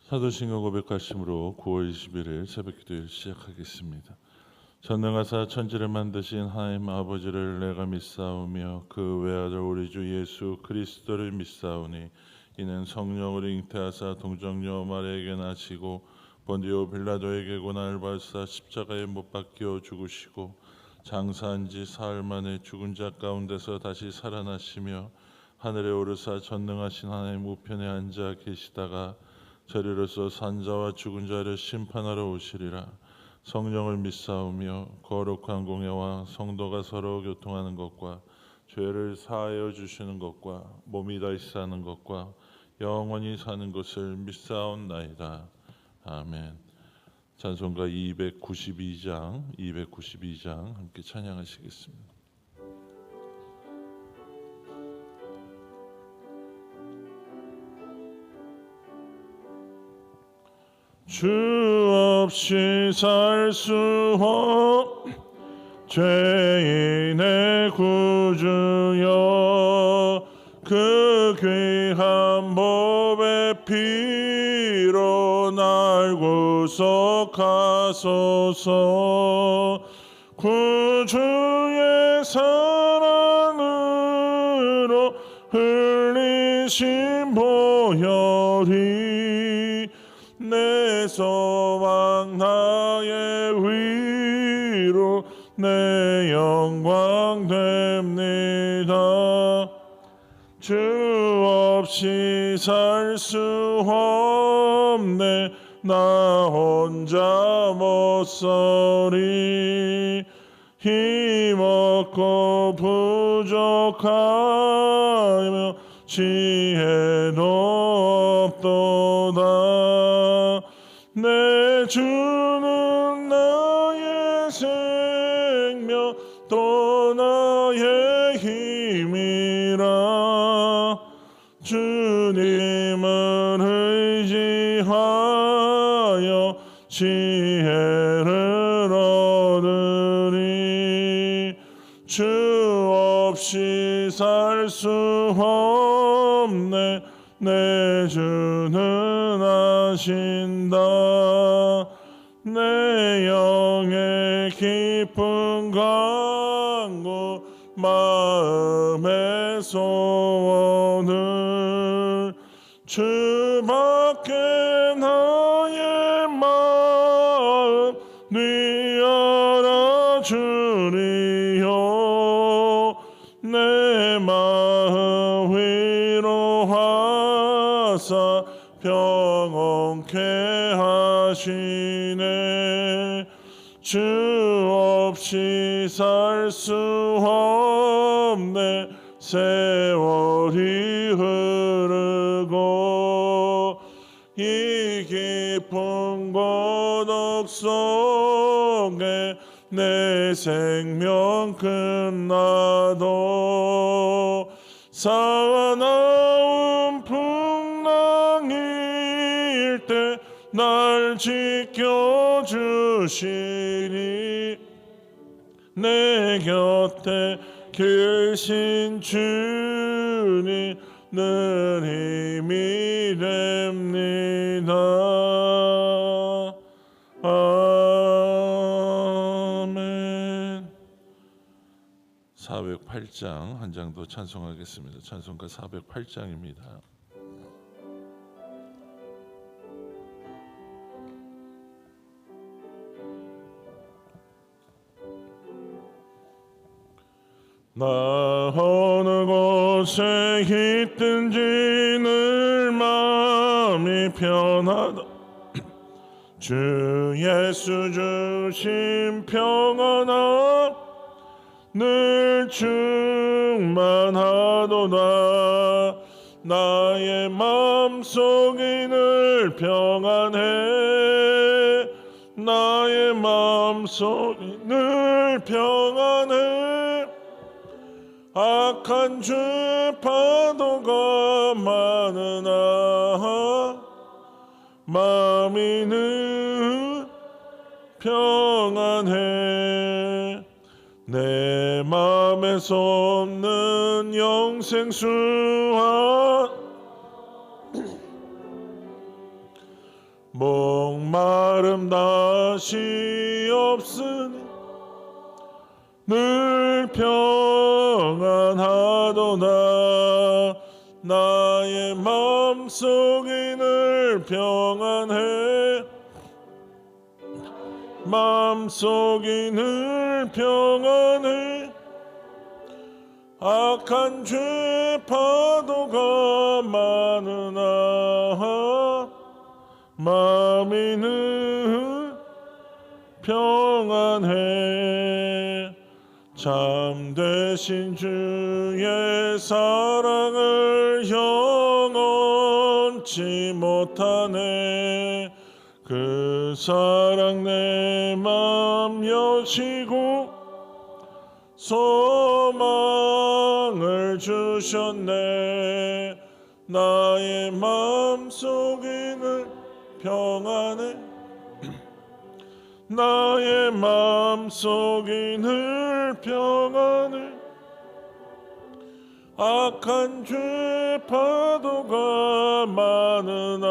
사도신경 고백하심으로 9월 21일 새벽기도를 시작하겠습니다. 전능하사 천지를 만드신 하나님 아버지를 내가 믿사오며 그 외아들 우리 주 예수 그리스도를 믿사오니 이는 성령을 잉태하사 동정녀 마리아에게 나시고 본디오 빌라도에게 고난을 받으사 십자가에 못 박혀 죽으시고 장사한 지 사흘 만에 죽은 자 가운데서 다시 살아나시며 하늘에 오르사 전능하신 하나님 우편에 앉아 계시다가 저리로서 산자와 죽은 자를 심판하러 오시리라. 성령을 믿사오며 거룩한 공예와 성도가 서로 교통하는 것과 죄를 사하여 주시는 것과 몸이 다시 사는 것과 영원히 사는 것을 믿사옵나이다. 아멘. 찬송가 292장 함께 찬양하시겠습니다. 주 없이 살 수 없 죄인의 구주여 그 귀한 법의 피로 날 구속하소서. 구주의 사랑으로 흘리신 보혈이 내 소망 나의 위로 내 영광 됩니다. 주 없이 살 수 없네 나 혼자 못 서리. 힘없고 부족하며 지혜도 없도다. 내 주는 나의 생명 또 나의 힘이라. 주님을 의지하여 지혜를 얻으리. 주 없이 살 수 없네 내 주는 아신다. 내 영의 깊은 간구 마음의 소원을 주밖에 나의 마음 네 알아주리요. 내 마음 위로하사 평온케 하시네. 주 없이 살 수 없네 세월이 흐르고 이 깊은 고독 속에 내 생명 끝나도 사나운 풍랑일 때 날 지켜주시니. 내 곁에 계신 주님 늘 힘이 됩니다. 아멘. 408장 한 장 더 찬송하겠습니다. 찬송가 408장입니다. 나 어느 곳에 있든지 늘 마음이 편하다. 주 예수 주신 평안함 늘 충만하도다. 나의 마음속이 늘 평안해. 나의 마음속이 늘 평안해. 악한 죄 파도가 많으나 마음이 늘 평안해. 내 마음에서 없는 영생수와 목마름 다시 없으니 늘 평안하도다. 나의 마음속이 늘 평안해. 마음속이 늘 평안해. 악한 죄 파도가 많으나 마음이 늘 평안해. 참되신 주의 사랑을 영원치 못하네. 그 사랑 내 맘 여시고 소망을 주셨네. 나의 마음속이 늘 평안해. 나의 마음속이 늘 평안해. 악한 죄 파도가 많으나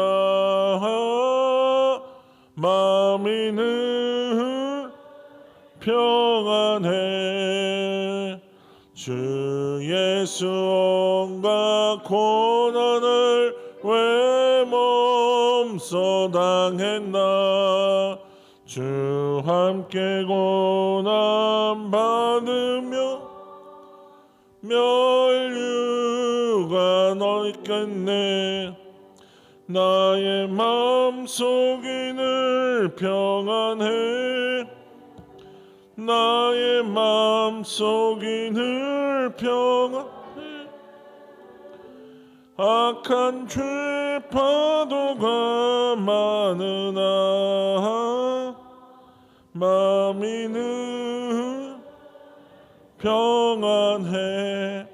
마음이 늘 평안해. 주 예수 온갖 고난을 왜 몸소 당했나. 주 함께 고난 받으며 멸류가 넓겠네. 나의 마음속이 늘 평안해. 나의 마음속이 늘 평안해. 악한 죄 파도가 많으나 마음이 늘 평안해.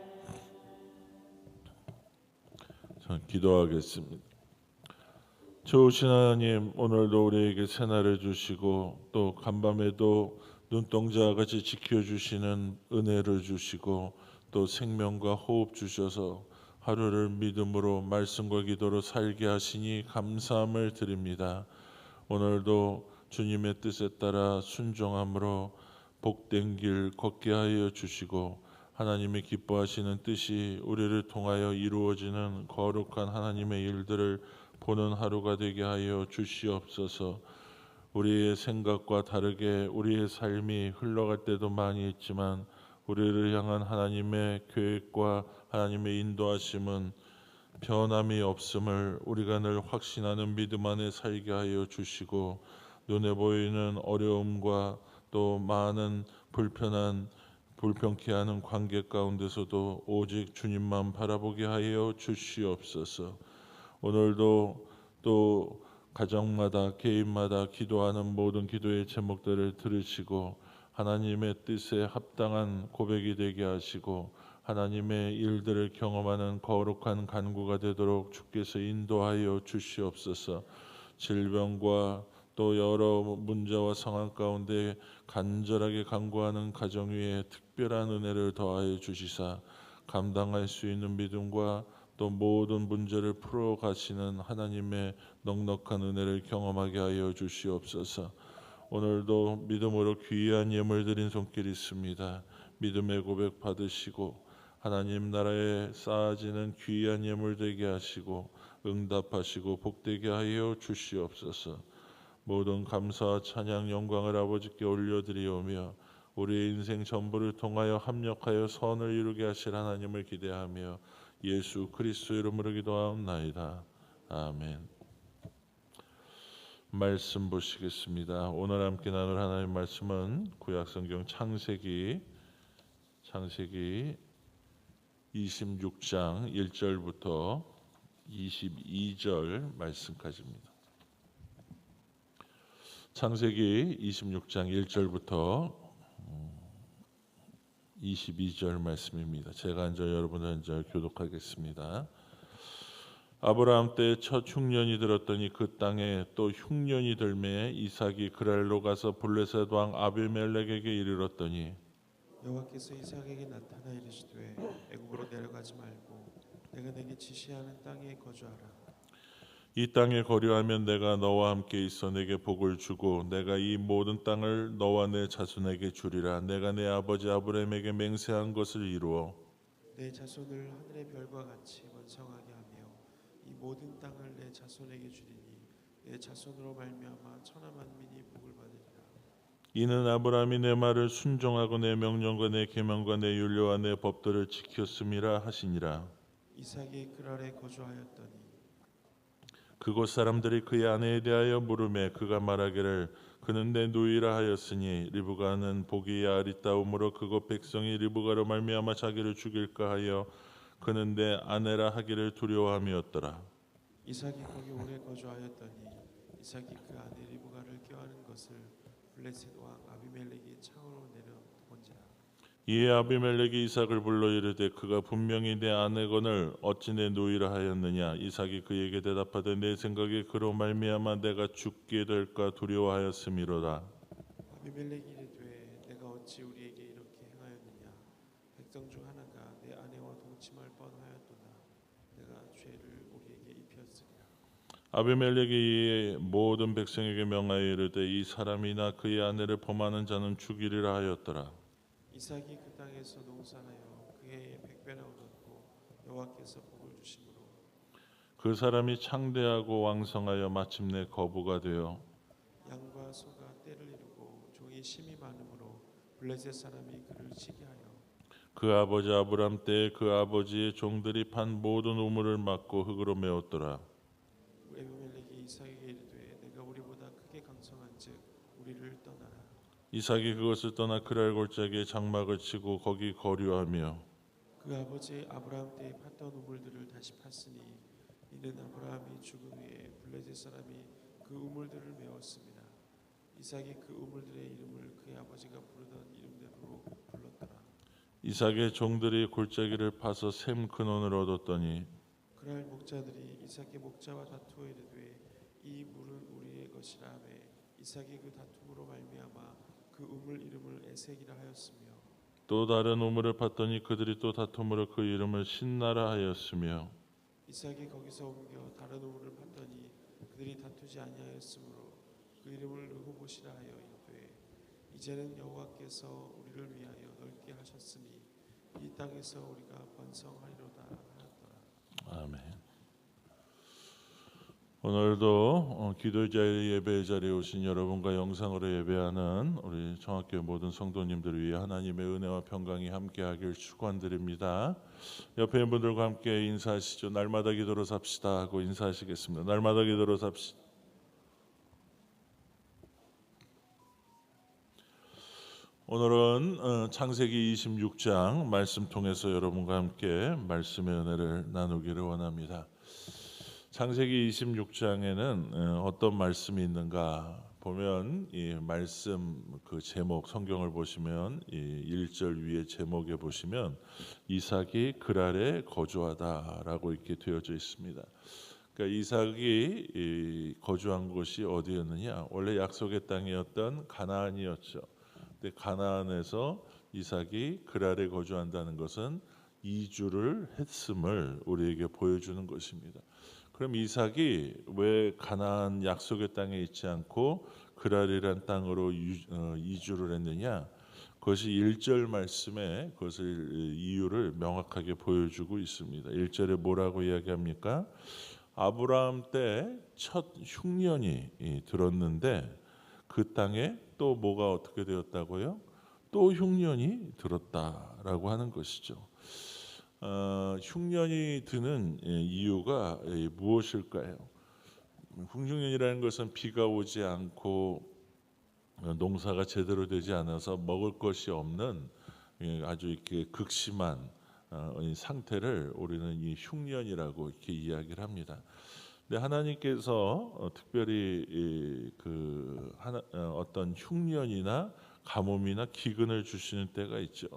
자, 기도하겠습니다. 좋으신 하나님, 오늘도 우리에게 새날을 주시고 또 간밤에도 눈동자와 같이 지켜주시는 은혜를 주시고 또 생명과 호흡 주셔서 하루를 믿음으로 말씀과 기도로 살게 하시니 감사함을 드립니다. 오늘도 주님의 뜻에 따라 순종함으로 복된 길 걷게 하여 주시고 하나님의 기뻐하시는 뜻이 우리를 통하여 이루어지는 거룩한 하나님의 일들을 보는 하루가 되게 하여 주시옵소서. 우리의 생각과 다르게 우리의 삶이 흘러갈 때도 많이 있지만 우리를 향한 하나님의 계획과 하나님의 인도하심은 변함이 없음을 우리가 늘 확신하는 믿음 안에 살게 하여 주시고 눈에 보이는 어려움과 또 많은 불편케 하는 관계 가운데서도 오직 주님만 바라보게 하여 주시옵소서. 오늘도 또 가정마다 개인마다 기도하는 모든 기도의 제목들을 들으시고 하나님의 뜻에 합당한 고백이 되게 하시고 하나님의 일들을 경험하는 거룩한 간구가 되도록 주께서 인도하여 주시옵소서. 질병과 또 여러 문제와 상황 가운데 간절하게 간구하는 가정 위에 특별한 은혜를 더하여 주시사 감당할 수 있는 믿음과 또 모든 문제를 풀어 가시는 하나님의 넉넉한 은혜를 경험하게 하여 주시옵소서. 오늘도 믿음으로 귀한 예물 드린 손길이 있습니다. 믿음의 고백 받으시고 하나님 나라에 쌓아지는 귀한 예물 되게 하시고 응답하시고 복되게 하여 주시옵소서. 모든 감사와 찬양 영광을 아버지께 올려드리오며 우리의 인생 전부를 통하여 합력하여 선을 이루게 하실 하나님을 기대하며 예수 그리스도 이름으로 기도하옵나이다. 아멘. 말씀 보시겠습니다. 오늘 함께 나눌 하나님의 말씀은 구약성경 창세기 26장 1절부터 22절 말씀까지입니다. 창세기 26장 1절부터 22절 말씀입니다. 제가 한 절 여러분 한 절 교독하겠습니다. 아브라함 때 첫 흉년이 들었더니 그 땅에 또 흉년이 들매 이삭이 그랄로 가서 블레셋 왕 아비멜렉에게 이르렀더니 여호와께서 이삭에게 나타나 이르시되 애굽으로 내려가지 말고 내가 내게 지시하는 땅에 거주하라. 이 땅에 거류하면 내가 너와 함께 있어 내게 복을 주고 내가 이 모든 땅을 너와 내 자손에게 주리라. 내가 내 아버지 아브라함에게 맹세한 것을 이루어 내 자손을 하늘의 별과 같이 번성하게 하며 이 모든 땅을 내 자손에게 주리니 내 자손으로 말미암아 천하 만민이 복을 받으리라. 이는 아브라함이 내 말을 순종하고 내 명령과 내 계명과 내 율례와 내 법도를 지켰음이라 하시니라. 이삭이 그랄에 거주하였더니 그곳 사람들이 그의 아내에 대하여 물으매 그가 말하기를 그는 내 누이라 하였으니 리브가는 보기에 아리따움으로 그곳 백성이 리브가로 말미암아 자기를 죽일까 하여 그는 내 아내라 하기를 두려워함이었더라. 이삭이 거기 오래 거주하였더니 이삭이 그 아내 리브가를 껴안은 것을 블레셋 왕 아비멜렉이 창으로 내려 본지라. 이에 아비멜렉이 이삭을 불러 이르되 그가 분명히 내 아내거늘 어찌 내 누이라 하였느냐. 이삭이 그에게 대답하되 내 생각에 그로 말미암아 내가 죽게 될까 두려워하였음이로다. 아비멜렉이 이르되 내가 어찌 우리에게 이렇게 행하였느냐. 백성 중 하나가 내 아내와 동침할 뻔하였도다. 내가 죄를 우리에게 입혔으리라. 아비멜렉이 이에 모든 백성에게 명하여 이르되 이 사람이나 그의 아내를 범하는 자는 죽이리라 하였더라. 이삭이 그 땅에서 농사하여 그 해에 백배나 얻었고 여호와께서 복을 주심으로 그 사람이 창대하고 왕성하여 마침내 거부가 되어 양과 소가 떼를 이루고 종이 심이 많으므로 블레셋 사람이 그를 치게 하여 그 아버지 아브람 때에 그 아버지의 종들이 판 모든 우물을 막고 흙으로 메웠더라. 아비멜렉이 이삭에게 이르되 내가 우리보다 크게 강성한즉 우리를 떠나라. 이삭이 그것을 떠나 그랄 골짜기에 장막을 치고 거기 거류하며 그 아버지 아브라함 때에 팠던 우물들을 다시 팠으니 이는 아브라함이 죽은 후에 블레셋 사람이 그 우물들을 메웠습니다. 이삭이 그 우물들의 이름을 그의 아버지가 부르던 이름대로 불렀더라. 이삭의 종들이 골짜기를 파서 샘 근원을 얻었더니 그날 목자들이 이삭의 목자와 다투어 이르되 이 물은 우리의 것이라 하며 이삭이 그 다툼으로 말미암아 그 우물 이름을 에색이라 하였으며 또 다른 우물을 팠더니 그들이 또 다툼으로 그 이름을 신나라 하였으며 이삭이 거기서 옮겨 다른 우물을 팠더니 그들이 다투지 아니하였으므로 그 이름을 르호봇이라 하여 이르되 이제는 여호와께서 우리를 위하여 넓게 하셨으니 이 땅에서 우리가 번성하리로다 하였더라. 아멘. 오늘도 기도 자리 예배 자리에 오신 여러분과 영상으로 예배하는 우리 청학교의 모든 성도님들을 위해 하나님의 은혜와 평강이 함께하길 축원드립니다. 옆에 있는 분들과 함께 인사하시죠. 날마다 기도로 삽시다 하고 인사하시겠습니다. 날마다 기도로 삽시다. 오늘은 창세기 26장 말씀 통해서 여러분과 함께 말씀의 은혜를 나누기를 원합니다. 창세기 26장에는 어떤 말씀이 있는가 보면 이 말씀 그 제목 성경을 보시면 이 1절 위에 제목에 보시면 이삭이 그랄에 거주하다라고 이렇게 되어져 있습니다. 그러니까 이삭이 거주한 곳이 어디였느냐? 원래 약속의 땅이었던 가나안이었죠. 근데 가나안에서 이삭이 그랄에 거주한다는 것은 이주를 했음을 우리에게 보여주는 것입니다. 그럼 이삭이 왜 가나안 약속의 땅에 있지 않고 그랄이란 땅으로 이주를 했느냐? 그것이 1절 말씀에 그것을 이유를 명확하게 보여주고 있습니다. 1절에 뭐라고 이야기합니까? 아브라함 때 첫 흉년이 들었는데 그 땅에 또 뭐가 어떻게 되었다고요? 또 흉년이 들었다라고 하는 것이죠. 흉년이 드는 이유가 무엇일까요? 흉년이라는 것은 비가 오지 않고 농사가 제대로 되지 않아서 먹을 것이 없는 아주 이렇게 극심한 상태를 우리는 이 흉년이라고 이렇게 이야기를 합니다. 근데 하나님께서 특별히 어떤 흉년이나 가뭄이나 기근을 주시는 때가 있죠.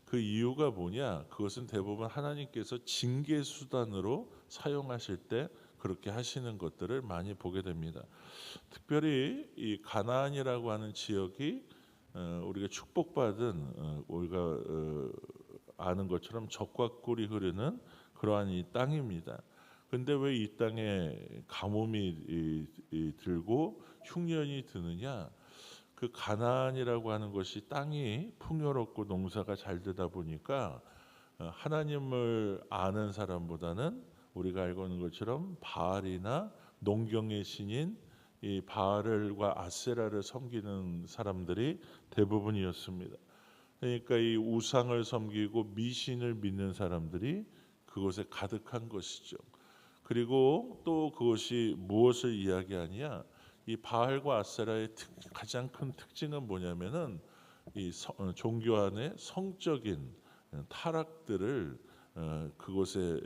그 이유가 뭐냐? 그것은 대부분 하나님께서 징계 수단으로 사용하실 때 그렇게 하시는 것들을 많이 보게 됩니다. 특별히 이 가나안이라고 하는 지역이 우리가 축복받은 우리가 아는 것처럼 젖과 꿀이 흐르는 그러한 이 땅입니다. 근데 왜 이 땅에 가뭄이 들고 흉년이 드느냐? 그 가나안이라고 하는 것이 땅이 풍요롭고 농사가 잘 되다 보니까 하나님을 아는 사람보다는 우리가 알고 있는 것처럼 바알이나 농경의 신인 이 바알과 아세라를 섬기는 사람들이 대부분이었습니다. 그러니까 이 우상을 섬기고 미신을 믿는 사람들이 그곳에 가득한 것이죠. 그리고 또 그것이 무엇을 이야기하냐? 이 바알과 아세라의 가장 큰 특징은 뭐냐면은 이 종교 안에 성적인 타락들을 그곳에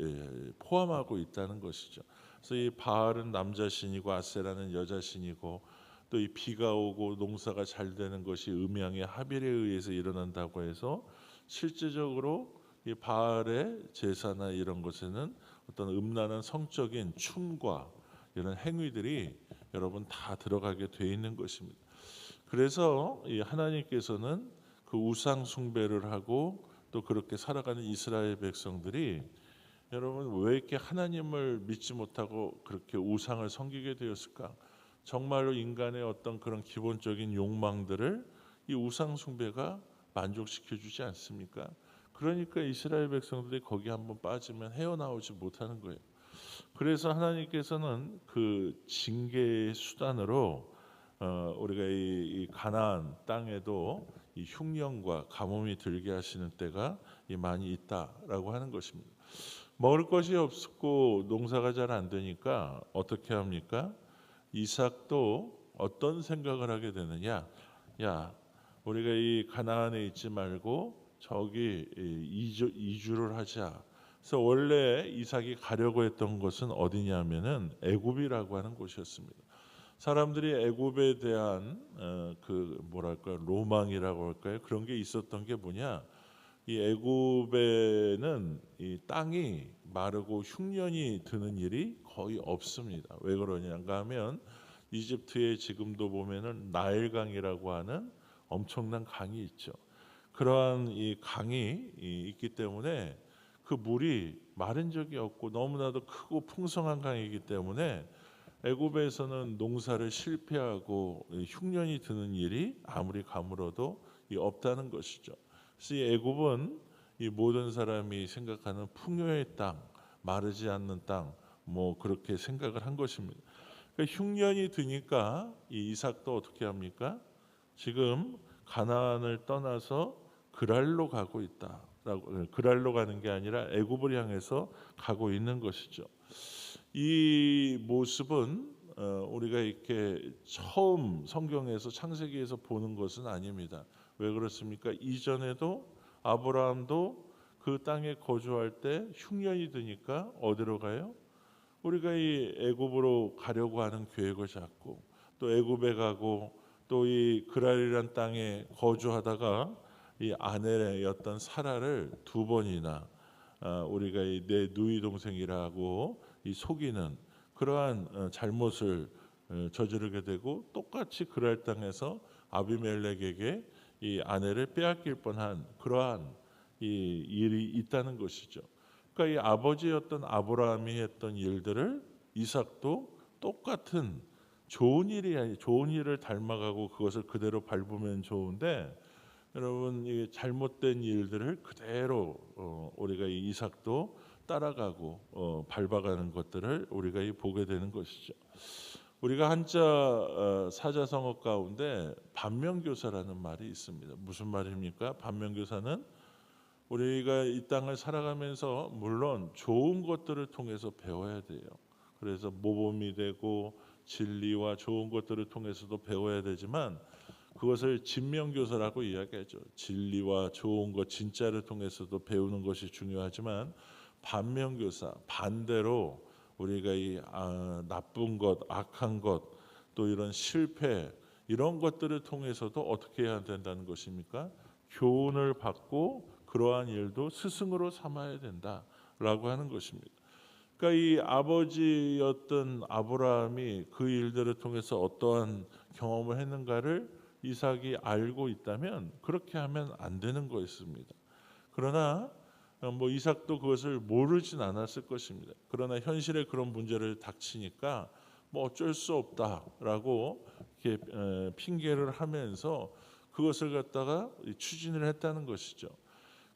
포함하고 있다는 것이죠. 그래서 이 바알은 남자 신이고 아세라는 여자 신이고 또 이 비가 오고 농사가 잘 되는 것이 음양의 합일에 의해서 일어난다고 해서 실제적으로 이 바알의 제사나 이런 것에는 어떤 음란한 성적인 춤과 이런 행위들이 여러분 다 들어가게 돼 있는 것입니다. 그래서 이 하나님께서는 그 우상 숭배를 하고 또 그렇게 살아가는 이스라엘 백성들이 여러분 왜 이렇게 하나님을 믿지 못하고 그렇게 우상을 섬기게 되었을까? 정말로 인간의 어떤 그런 기본적인 욕망들을 이 우상 숭배가 만족시켜 주지 않습니까? 그러니까 이스라엘 백성들이 거기 한번 빠지면 헤어나오지 못하는 거예요. 그래서 하나님께서는 그 징계의 수단으로 우리가 이 가나안 땅에도 이 흉년과 가뭄이 들게 하시는 때가 많이 있다라고 하는 것입니다. 먹을 것이 없고 농사가 잘 안 되니까 어떻게 합니까? 이삭도 어떤 생각을 하게 되느냐? 야, 우리가 이 가나안에 있지 말고 저기 이주를 하자. 그래서 원래 이삭이 가려고 했던 곳은 어디냐면은 애굽이라고 하는 곳이었습니다. 사람들이 애굽에 대한 그 뭐랄까 로망이라고 할까요? 그런 게 있었던 게 뭐냐? 이 애굽에는 이 땅이 마르고 흉년이 드는 일이 거의 없습니다. 왜 그러냐가 하면 이집트에 지금도 보면은 나일강이라고 하는 엄청난 강이 있죠. 그러한 이 강이 있기 때문에 그 물이 마른 적이 없고 너무나도 크고 풍성한 강이기 때문에 애굽에서는 농사를 실패하고 흉년이 드는 일이 아무리 가물어도 없다는 것이죠. 그래서 이 애굽은 이 모든 사람이 생각하는 풍요의 땅, 마르지 않는 땅, 뭐 그렇게 생각을 한 것입니다. 그러니까 흉년이 드니까 이 이삭도 어떻게 합니까? 지금 가나안을 떠나서 그랄로 가고 있다라고, 그랄로 가는 게 아니라 애굽을 향해서 가고 있는 것이죠. 이 모습은 우리가 이렇게 처음 성경에서 창세기에서 보는 것은 아닙니다. 왜 그렇습니까? 이전에도 아브라함도 그 땅에 거주할 때 흉년이 드니까 어디로 가요? 우리가 이 애굽으로 가려고 하는 계획을 잡고 또 애굽에 가고 또 이 그랄이란 땅에 거주하다가 이 아내였던 사라를 두 번이나 우리가 이 내 누이 동생이라고 이 속이는 그러한 잘못을 저지르게 되고 똑같이 그랄 땅에서 아비멜렉에게 이 아내를 빼앗길 뻔한 그러한 이 일이 있다는 것이죠. 그러니까 이 아버지였던 아브라함이 했던 일들을 이삭도 똑같은 좋은 일을 닮아가고 그것을 그대로 밟으면 좋은데 여러분 이 잘못된 일들을 그대로 우리가 이 이삭도 따라가고 밟아가는 것들을 우리가 보게 되는 것이죠. 우리가 한자 사자성어 가운데 반면교사라는 말이 있습니다. 무슨 말입니까? 반면교사는 우리가 이 땅을 살아가면서 물론 좋은 것들을 통해서 배워야 돼요. 그래서 모범이 되고 진리와 좋은 것들을 통해서도 배워야 되지만 그것을 진면교사라고 이야기하죠. 진리와 좋은 것 진짜를 통해서도 배우는 것이 중요하지만 반면교사 반대로 우리가 이 나쁜 것, 악한 것, 또 이런 실패 이런 것들을 통해서도 어떻게 해야 된다는 것입니까? 교훈을 받고 그러한 일도 스승으로 삼아야 된다라고 하는 것입니다. 그러니까 이 아버지였던 아브라함이 그 일들을 통해서 어떠한 경험을 했는가를 이삭이 알고 있다면 그렇게 하면 안 되는 것입니다. 그러나 뭐 이삭도 그것을 모르진 않았을 것입니다. 그러나 현실에 그런 문제를 닥치니까 뭐 어쩔 수 없다라고 이렇게 핑계를 하면서 그것을 갖다가 추진을 했다는 것이죠.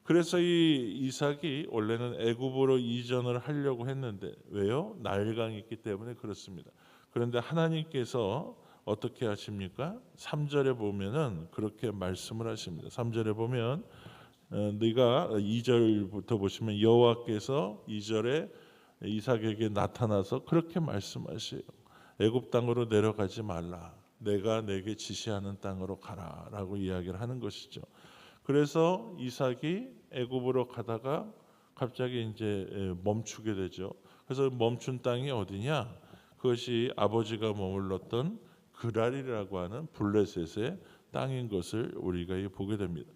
그래서 이 이삭이 원래는 애굽으로 이전을 하려고 했는데 왜요? 나일강이 있기 때문에 그렇습니다. 그런데 하나님께서 어떻게 하십니까? 3절에 보면은 그렇게 말씀을 하십니다. 3절에 보면 네가 2절부터 보시면 여호와께서 2절에 이삭에게 나타나서 그렇게 말씀하세요. 애굽 땅으로 내려가지 말라. 내가 내게 지시하는 땅으로 가라라고 이야기를 하는 것이죠. 그래서 이삭이 애굽으로 가다가 갑자기 이제 멈추게 되죠. 그래서 멈춘 땅이 어디냐? 그것이 아버지가 머물렀던 그랄이라고 하는 블레셋의 땅인 것을 우리가 보게 됩니다.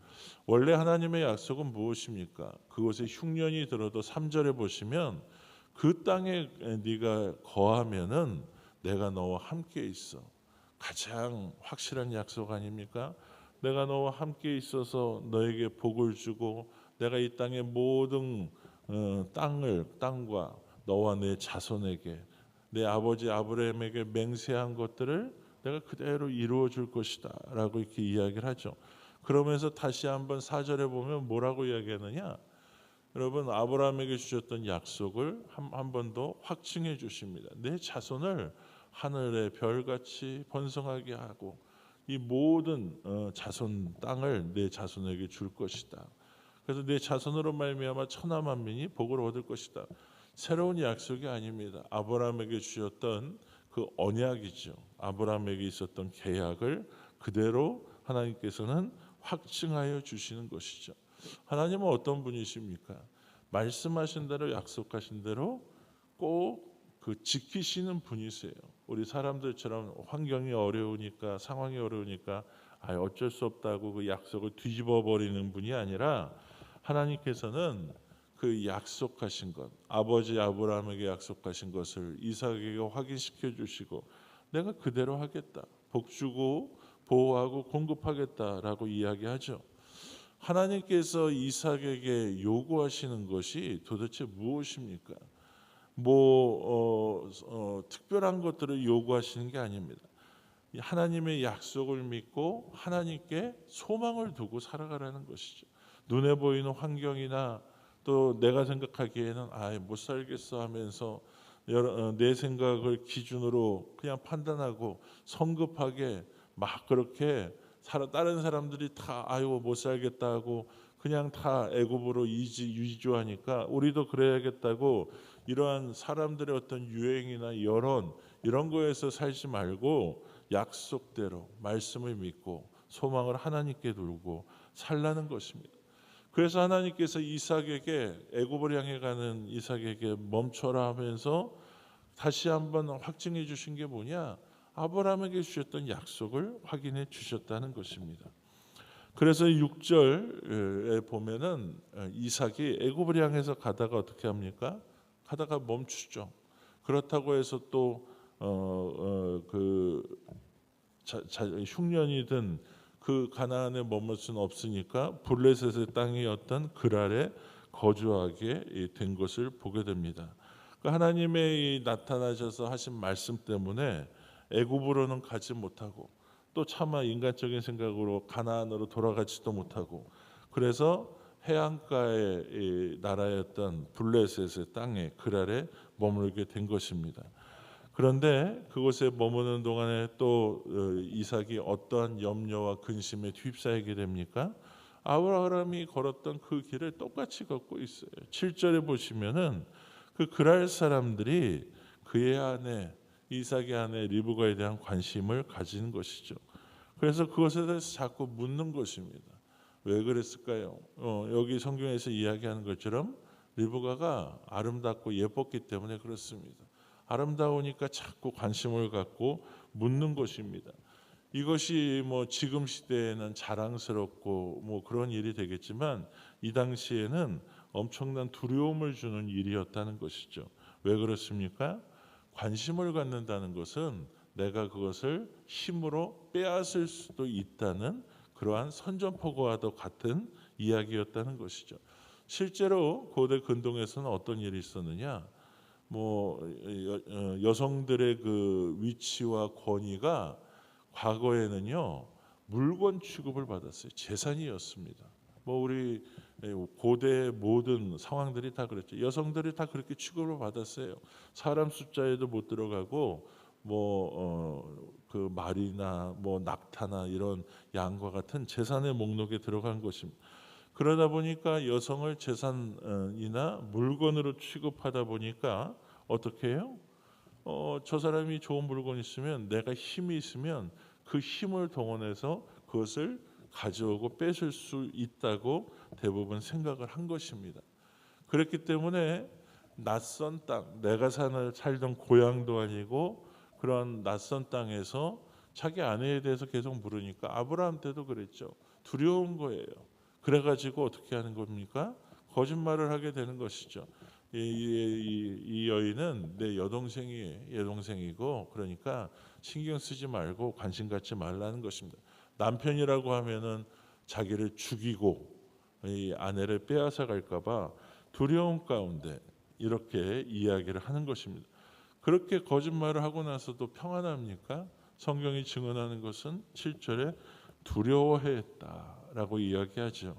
원래 하나님의 약속은 무엇입니까? 그곳에 흉년이 들어도 3절에 보시면 그 땅에 네가 거하면은 내가 너와 함께 있어. 가장 확실한 약속 아닙니까? 내가 너와 함께 있어서 너에게 복을 주고 내가 이 땅의 모든 땅과 너와 내 자손에게 내 아버지 아브라함에게 맹세한 것들을 내가 그대로 이루어 줄 것이다 라고 이렇게 이야기를 하죠. 그러면서 다시 한번 4절에 보면 뭐라고 이야기하느냐? 여러분 아브라함에게 주셨던 약속을 한 번 더 확증해 주십니다. 내 자손을 하늘의 별같이 번성하게 하고 이 모든 자손 땅을 내 자손에게 줄 것이다. 그래서 내 자손으로 말미암아 천하 만민이 복을 얻을 것이다. 새로운 약속이 아닙니다. 아브라함에게 주셨던 그 언약이죠. 아브라함에게 있었던 계약을 그대로 하나님께서는 확증하여 주시는 것이죠. 하나님은 어떤 분이십니까? 말씀하신 대로 약속하신 대로 꼭 그 지키시는 분이세요. 우리 사람들처럼 환경이 어려우니까 상황이 어려우니까 어쩔 수 없다고 그 약속을 뒤집어 버리는 분이 아니라 하나님께서는 그 약속하신 것, 아버지 아브라함에게 약속하신 것을 이삭에게 확인시켜 주시고 내가 그대로 하겠다. 복 주고 보호하고 공급하겠다라고 이야기하죠. 하나님께서 이삭에게 요구하시는 것이 도대체 무엇입니까? 특별한 것들을 요구하시는 게 아닙니다. 하나님의 약속을 믿고 하나님께 소망을 두고 살아가라는 것이죠. 눈에 보이는 환경이나 또 내가 생각하기에는 못 살겠어 하면서 내 생각을 기준으로 그냥 판단하고 성급하게 막 그렇게 다른 사람들이 다 못 살겠다고 그냥 다 애굽으로 이주하니까 우리도 그래야겠다고 이러한 사람들의 어떤 유행이나 여론 이런 거에서 살지 말고 약속대로 말씀을 믿고 소망을 하나님께 두고 살라는 것입니다. 그래서 하나님께서 이삭에게 애굽을 향해 가는 이삭에게 멈춰라 하면서 다시 한번 확증해 주신 게 뭐냐? 아브라함에게 주셨던 약속을 확인해 주셨다는 것입니다. 그래서 6절에 보면은 이삭이 애굽을 향해서 가다가 어떻게 합니까? 가다가 멈추죠. 그렇다고 해서 또 흉년이 든 그 가나안에 머물 수는 없으니까 블레셋의 땅이었던 그랄에 거주하게 된 것을 보게 됩니다. 하나님의 나타나셔서 하신 말씀 때문에 애굽으로는 가지 못하고 또 차마 인간적인 생각으로 가나안으로 돌아가지도 못하고 그래서 해안가의 나라였던 블레셋의 땅에 그랄에 머물게 된 것입니다. 그런데 그곳에 머무는 동안에 또 이삭이 어떠한 염려와 근심에 휩싸이게 됩니까? 아브라함이 걸었던 그 길을 똑같이 걷고 있어요. 7절에 보시면은 그 그랄 사람들이 그의 아내 이삭의 아내 리브가에 대한 관심을 가지는 것이죠. 그래서 그것에 대해서 자꾸 묻는 것입니다. 왜 그랬을까요? 여기 성경에서 이야기하는 것처럼 리브가가 아름답고 예뻤기 때문에 그렇습니다. 아름다우니까 자꾸 관심을 갖고 묻는 것입니다. 이것이 지금 시대에는 자랑스럽고 그런 일이 되겠지만 이 당시에는 엄청난 두려움을 주는 일이었다는 것이죠. 왜 그렇습니까? 관심을 갖는다는 것은 내가 그것을 힘으로 빼앗을 수도 있다는 그러한 선전포고와도 같은 이야기였다는 것이죠. 실제로 고대 근동에서는 어떤 일이 있었느냐? 여성들의 그 위치와 권위가 과거에는요 물건 취급을 받았어요. 재산이었습니다. 우리 고대 모든 상황들이 다 그랬죠. 여성들이 다 그렇게 취급을 받았어요. 사람 숫자에도 못 들어가고 그 말이나 낙타나 이런 양과 같은 재산의 목록에 들어간 것입니다. 그러다 보니까 여성을 재산이나 물건으로 취급하다 보니까 어떻게 해요? 저 사람이 좋은 물건 있으면, 내가 힘이 있으면 그 힘을 동원해서 그것을 가져오고 뺏을 수 있다고 대부분 생각을 한 것입니다. 그렇기 때문에 낯선 땅, 내가 살던 고향도 아니고 그런 낯선 땅에서 자기 아내에 대해서 계속 물으니까 아브라함 때도 그랬죠. 두려운 거예요. 그래가지고 어떻게 하는 겁니까? 거짓말을 하게 되는 것이죠. 이 여인은 내 여동생이고 그러니까 신경 쓰지 말고 관심 갖지 말라는 것입니다. 남편이라고 하면은 자기를 죽이고 이 아내를 빼앗아 갈까봐 두려움 가운데 이렇게 이야기를 하는 것입니다. 그렇게 거짓말을 하고 나서도 평안합니까? 성경이 증언하는 것은 7절에 두려워했다라고 이야기하죠.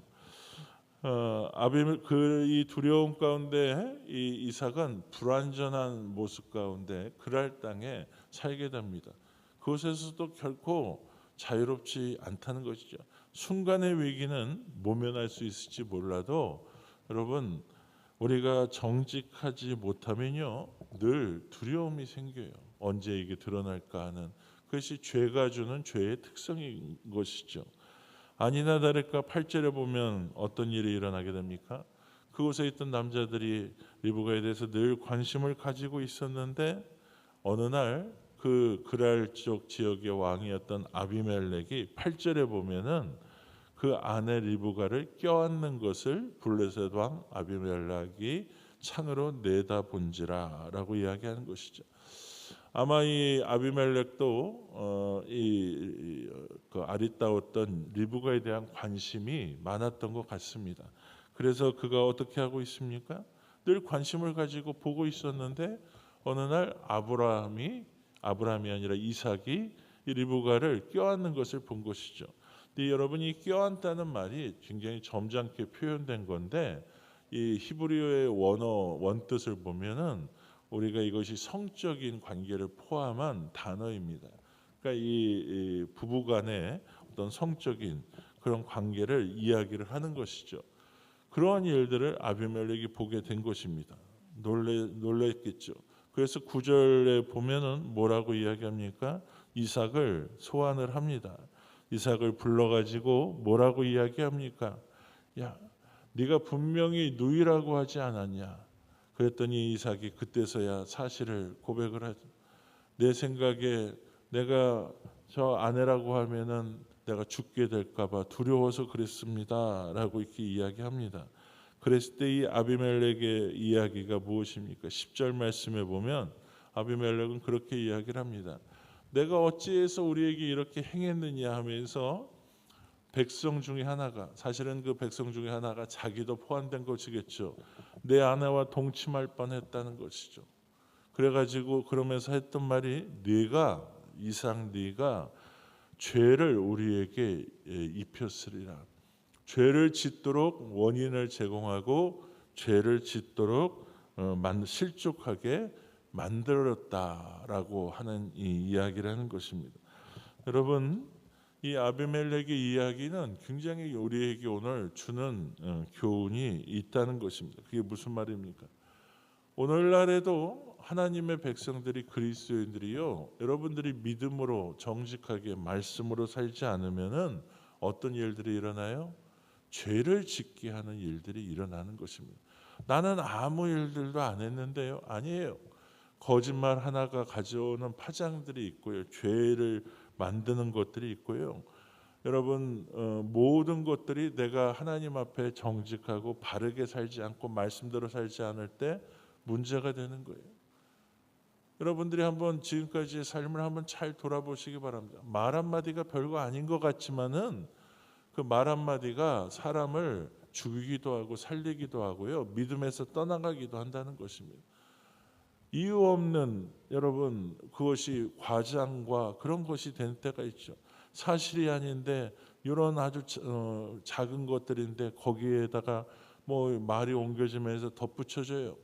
이 두려움 가운데 이 이삭은 불완전한 모습 가운데 그랄 땅에 살게 됩니다. 그곳에서도 결코 자유롭지 않다는 것이죠. 순간의 위기는 모면할 수 있을지 몰라도 여러분, 우리가 정직하지 못하면요 늘 두려움이 생겨요. 언제 이게 드러날까 하는, 그것이 죄가 주는 죄의 특성인 것이죠. 아니나 다를까 8절에 보면 어떤 일이 일어나게 됩니까? 그곳에 있던 남자들이 리브가에 대해서 늘 관심을 가지고 있었는데 어느 날 그 그랄 쪽 지역의 왕이었던 아비멜렉이 8절에 보면은 그 아내 리브가를 껴안는 것을 블레셋 왕 아비멜렉이 창으로 내다본지라라고 이야기하는 것이죠. 아마 이 아비멜렉도 그 아리따웠던 리브가에 대한 관심이 많았던 것 같습니다. 그래서 그가 어떻게 하고 있습니까? 늘 관심을 가지고 보고 있었는데 어느 날 아브라함이 아니라 이삭이 이 리브가를 껴안는 것을 본 것이죠. 근데 여러분이 껴안다는 말이 굉장히 점잖게 표현된 건데 이 히브리어의 원뜻을 보면은 우리가 이것이 성적인 관계를 포함한 단어입니다. 그러니까 이 부부간의 어떤 성적인 그런 관계를 이야기를 하는 것이죠. 그러한 일들을 아비멜렉이 보게 된 것입니다. 놀랬겠죠. 그래서 9절에 보면은 뭐라고 이야기합니까? 이삭을 소환을 합니다. 이삭을 불러가지고 뭐라고 이야기합니까? 야, 네가 분명히 누이라고 하지 않았냐? 그랬더니 이삭이 그때서야 사실을 고백을 하죠. 내 생각에 내가 저 아내라고 하면은 내가 죽게 될까봐 두려워서 그랬습니다라고 이렇게 이야기합니다. 그랬을 때 이 아비멜렉의 이야기가 무엇입니까? 10절 말씀에 보면 아비멜렉은 그렇게 이야기를 합니다. 내가 어찌해서 우리에게 이렇게 행했느냐 하면서 백성 중에 하나가, 사실은 그 백성 중에 하나가 자기도 포함된 것이겠죠. 내 아내와 동침할 뻔했다는 것이죠. 그래가지고 그러면서 했던 말이 네가 죄를 우리에게 입혔으리라. 죄를 짓도록 원인을 제공하고 죄를 짓도록 실족하게 만들었다라고 하는 이 이야기를 하는 것입니다. 여러분, 이 아비멜렉의 이야기는 굉장히 우리에게 오늘 주는 교훈이 있다는 것입니다. 그게 무슨 말입니까? 오늘날에도 하나님의 백성들이, 그리스도인들이요, 여러분들이 믿음으로 정직하게 말씀으로 살지 않으면은 어떤 일들이 일어나요? 죄를 짓게 하는 일들이 일어나는 것입니다. 나는 아무 일들도 안 했는데요. 아니에요. 거짓말 하나가 가져오는 파장들이 있고요. 죄를 만드는 것들이 있고요. 여러분, 모든 것들이 내가 하나님 앞에 정직하고 바르게 살지 않고 말씀대로 살지 않을 때 문제가 되는 거예요. 여러분들이 한번 지금까지의 삶을 한번 잘 돌아보시기 바랍니다. 말 한마디가 별거 아닌 것 같지만은 그 말 한마디가 사람을 죽이기도 하고 살리기도 하고요. 믿음에서 떠나가기도 한다는 것입니다. 이유 없는 여러분 그것이 과장과 그런 것이 되는 때가 있죠. 사실이 아닌데 이런 아주 작은 것들인데 거기에다가 뭐 말이 옮겨지면서 덧붙여져요.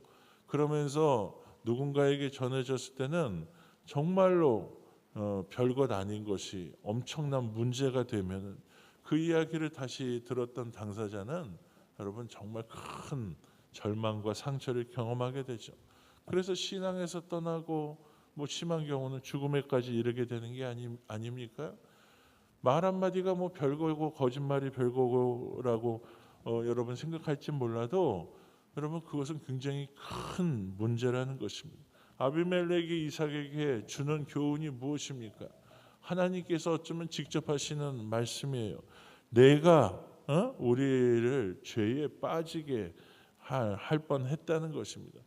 그러면서 누군가에게 전해졌을 때는 정말로 별것 아닌 것이 엄청난 문제가 되면 그 이야기를 다시 들었던 당사자는 여러분 정말 큰 절망과 상처를 경험하게 되죠. 그래서 신앙에서 떠나고 뭐 심한 경우는 죽음에까지 이르게 되는 게 아닙니까? 말 한마디가 뭐 별거고 거짓말이 별거라고 여러분 생각할지 몰라도 여러분 그것은 굉장히 큰 문제라는 것입니다. 아비멜렉이 이삭에게 주는 교훈이 무엇입니까? 하나님께서 어쩌면 직접 하시는 말씀이에요. 내가 우리를 죄에 빠지게 할 뻔했다는 것입니다.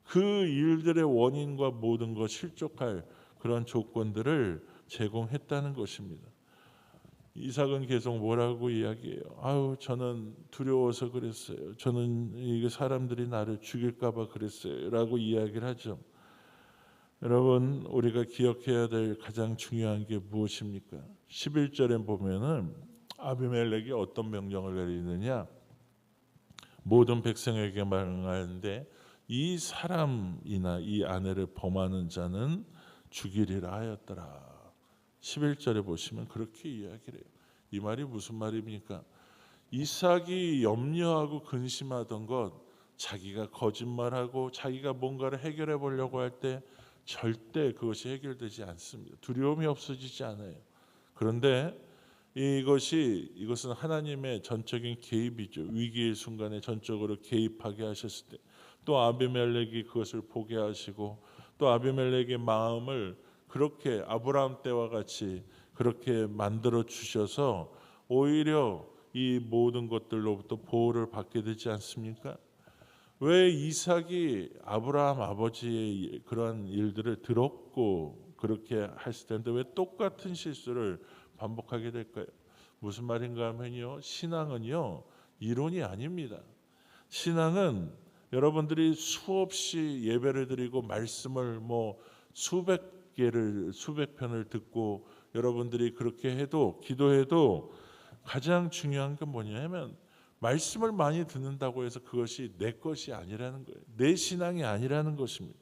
그 일들의 원인과 모든 것 실족할 그런 조건들을 제공했다는 것입니다. 이삭은 계속 뭐라고 이야기해요? 아유, 저는 두려워서 그랬어요. 저는 이게 사람들이 나를 죽일까봐 그랬어요.라고 이야기를 하죠. 여러분, 우리가 기억해야 될 가장 중요한 게 무엇입니까? 11절에 보면은 아비멜렉이 어떤 명령을 내리느냐? 모든 백성에게 말하는데 이 사람이나 이 아내를 범하는 자는 죽이리라 하였더라. 11절에 보시면 그렇게 이야기를 해요. 이 말이 무슨 말입니까? 이삭이 염려하고 근심하던 것, 자기가 거짓말하고 자기가 뭔가를 해결해 보려고 할 때 절대 그것이 해결되지 않습니다. 두려움이 없어지지 않아요. 그런데 이것은 하나님의 전적인 개입이죠. 위기의 순간에 전적으로 개입하게 하셨을 때, 또 아비멜렉이 그것을 보게 하시고, 또 아비멜렉의 마음을 그렇게 아브라함 때와 같이 그렇게 만들어 주셔서 오히려 이 모든 것들로부터 보호를 받게 되지 않습니까? 왜 이삭이 아브라함 아버지의 그러한 일들을 들었고 그렇게 했을 텐데 왜 똑같은 실수를 반복하게 될까요? 무슨 말인가 하면요, 신앙은요 이론이 아닙니다. 신앙은 여러분들이 수없이 예배를 드리고 말씀을 뭐 수백 편을 듣고 여러분들이 그렇게 해도 기도해도 가장 중요한 건 뭐냐면 말씀을 많이 듣는다고 해서 그것이 내 것이 아니라는 거예요. 내 신앙이 아니라는 것입니다.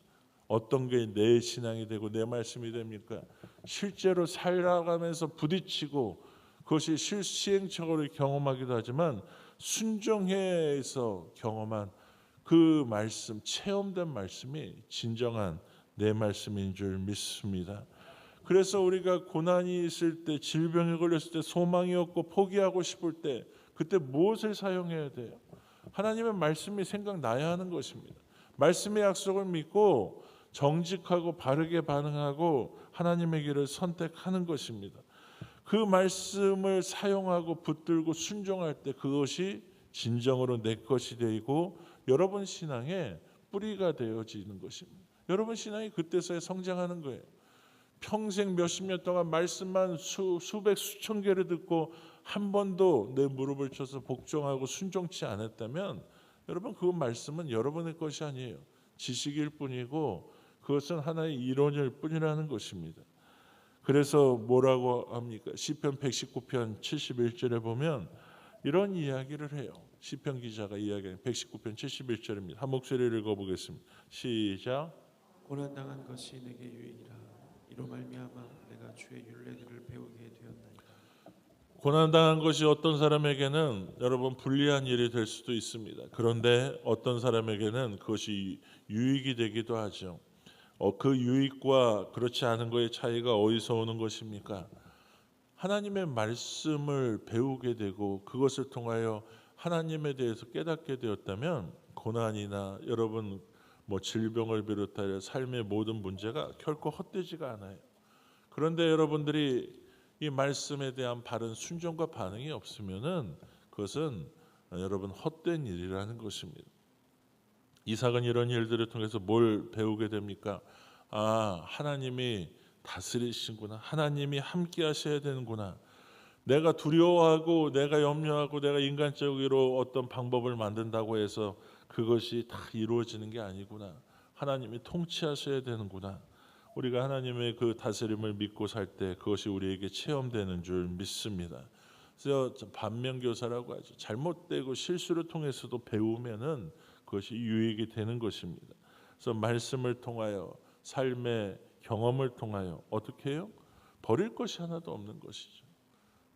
어떤 게 내 신앙이 되고 내 말씀이 됩니까? 실제로 살아가면서 부딪히고 그것이 시행착오를 경험하기도 하지만 순종해서 경험한 그 말씀, 체험된 말씀이 진정한 내 말씀인 줄 믿습니다. 그래서 우리가 고난이 있을 때, 질병에 걸렸을 때, 소망이 없고 포기하고 싶을 때 그때 무엇을 사용해야 돼요? 하나님의 말씀이 생각나야 하는 것입니다. 말씀의 약속을 믿고 정직하고 바르게 반응하고 하나님의 길을 선택하는 것입니다. 그 말씀을 사용하고 붙들고 순종할 때 그것이 진정으로 내 것이 되고 여러분 신앙의 뿌리가 되어지는 것입니다. 여러분 신앙이 그때서야 성장하는 거예요. 평생 몇십 년 동안 말씀만 수백 수천 개를 듣고 한 번도 내 무릎을 쳐서 복종하고 순종치 않았다면 여러분 그 말씀은 여러분의 것이 아니에요. 지식일 뿐이고 그것은 하나의 이론일 뿐이라는 것입니다. 그래서 뭐라고 합니까? 시편 119편 71절에 보면 이런 이야기를 해요. 시편 기자가 이야기하는 119편 71절입니다. 한 목소리를 읽어보겠습니다. 시작. 고난당한 것이 내게 유익이라. 이로 말미암아 내가 주의 율례들을 배우게 되었나이다. 고난당한 것이 어떤 사람에게는 여러분 불리한 일이 될 수도 있습니다. 그런데 어떤 사람에게는 그것이 유익이 되기도 하죠. 그 유익과 그렇지 않은 것의 차이가 어디서 오는 것입니까? 하나님의 말씀을 배우게 되고 그것을 통하여 하나님에 대해서 깨닫게 되었다면 고난이나 여러분 뭐 질병을 비롯하여 삶의 모든 문제가 결코 헛되지가 않아요. 그런데 여러분들이 이 말씀에 대한 바른 순종과 반응이 없으면은 그것은 여러분 헛된 일이라는 것입니다. 이삭은 이런 일들을 통해서 뭘 배우게 됩니까? 아, 하나님이 다스리시구나. 하나님이 함께 하셔야 되는구나. 내가 두려워하고 내가 염려하고 내가 인간적으로 어떤 방법을 만든다고 해서 그것이 다 이루어지는 게 아니구나. 하나님이 통치하셔야 되는구나. 우리가 하나님의 그 다스림을 믿고 살 때 그것이 우리에게 체험되는 줄 믿습니다. 그래서 반면교사라고 하죠. 잘못되고 실수를 통해서도 배우면은 그것이 유익이 되는 것입니다. 그래서 말씀을 통하여 삶의 경험을 통하여 어떻게 해요? 버릴 것이 하나도 없는 것이죠.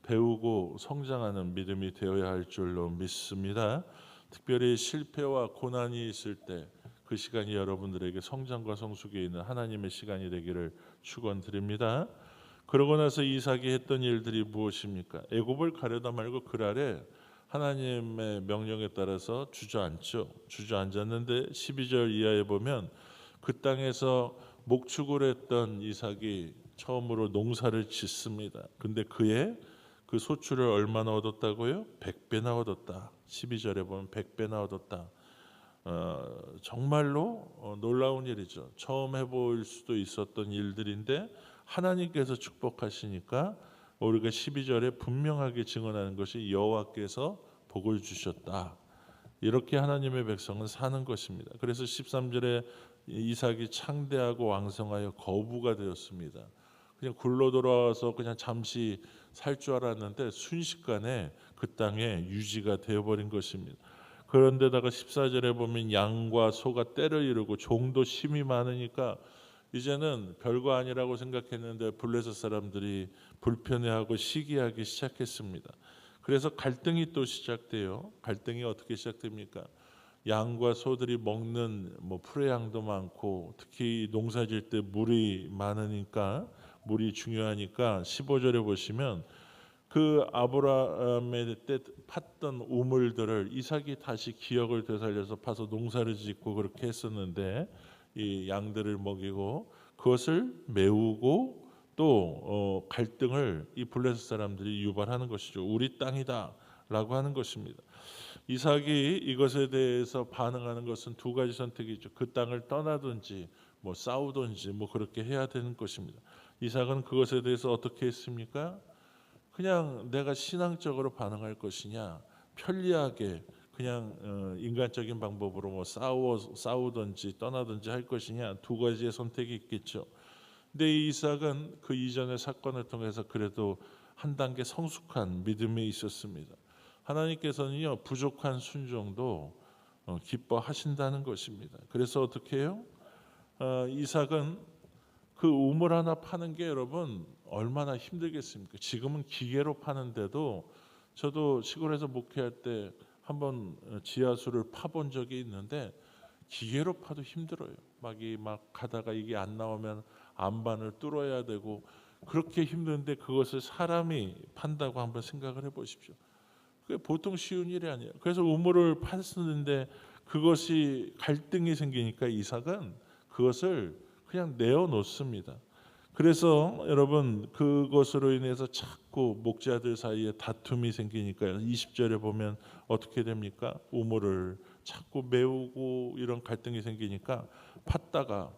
배우고 성장하는 믿음이 되어야 할 줄로 믿습니다. 특별히 실패와 고난이 있을 때 그 시간이 여러분들에게 성장과 성숙에 있는 하나님의 시간이 되기를 축원드립니다. 그러고 나서 이삭이 했던 일들이 무엇입니까? 애굽을 가려다 말고 그랄에 하나님의 명령에 따라서 주저앉죠. 주저앉았는데 12절 이하에 보면 그 땅에서 목축을 했던 이삭이 처음으로 농사를 짓습니다. 근데 그의 그 소출을 얼마나 얻었다고요? 100배나 얻었다. 12절에 보면 100배나 얻었다. 정말로 놀라운 일이죠. 처음 해볼 수도 있었던 일들인데 하나님께서 축복하시니까 우리가 12절에 분명하게 증언하는 것이 여호와께서 복을 주셨다. 이렇게 하나님의 백성은 사는 것입니다. 그래서 13절에 이삭이 창대하고 왕성하여 거부가 되었습니다. 그냥 굴러 돌아와서 그냥 잠시 살 줄 알았는데 순식간에 그 땅에 유지가 되어버린 것입니다. 그런데다가 14절에 보면 양과 소가 때를 이루고 종도 심이 많으니까 이제는 별거 아니라고 생각했는데 블레셋 사람들이 불편해하고 시기하기 시작했습니다. 그래서 갈등이 또 시작돼요. 갈등이 어떻게 시작됩니까? 양과 소들이 먹는 풀의 양도 많고 특히 농사질 때 물이 많으니까 물이 중요하니까 15절에 보시면 그 아브라함의 때 팠던 우물들을 이삭이 다시 기억을 되살려서 파서 농사를 짓고 그렇게 했었는데 이 양들을 먹이고 그것을 메우고 또 갈등을 이 블레셋 사람들이 유발하는 것이죠. 우리 땅이다라고 하는 것입니다. 이삭이 이것에 대해서 반응하는 것은 두 가지 선택이죠. 그 땅을 떠나든지 싸우든지 그렇게 해야 되는 것입니다. 이삭은 그것에 대해서 어떻게 했습니까? 그냥 내가 신앙적으로 반응할 것이냐, 편리하게 그냥 인간적인 방법으로 싸우든지 떠나든지 할 것이냐, 두 가지의 선택이 있겠죠. 근데 이 이삭은 그 이전의 사건을 통해서 그래도 한 단계 성숙한 믿음이 있었습니다. 하나님께서는요 부족한 순종도 기뻐하신다는 것입니다. 그래서 어떻게 해요? 이삭은 그 우물 하나 파는 게 여러분 얼마나 힘들겠습니까? 지금은 기계로 파는데도 저도 시골에서 목회할 때 한번 지하수를 파본 적이 있는데 기계로 파도 힘들어요. 막 가다가 이게 안 나오면 안반을 뚫어야 되고 그렇게 힘든데 그것을 사람이 판다고 한번 생각을 해보십시오. 그게 보통 쉬운 일이 아니에요. 그래서 우물을 팠는데 그것이 갈등이 생기니까 이삭은 그것을 그냥 내어놓습니다. 그래서 여러분 그것으로 인해서 자꾸 목자들 사이에 다툼이 생기니까요. 20절에 보면 어떻게 됩니까? 우물을 자꾸 메우고 이런 갈등이 생기니까 팠다가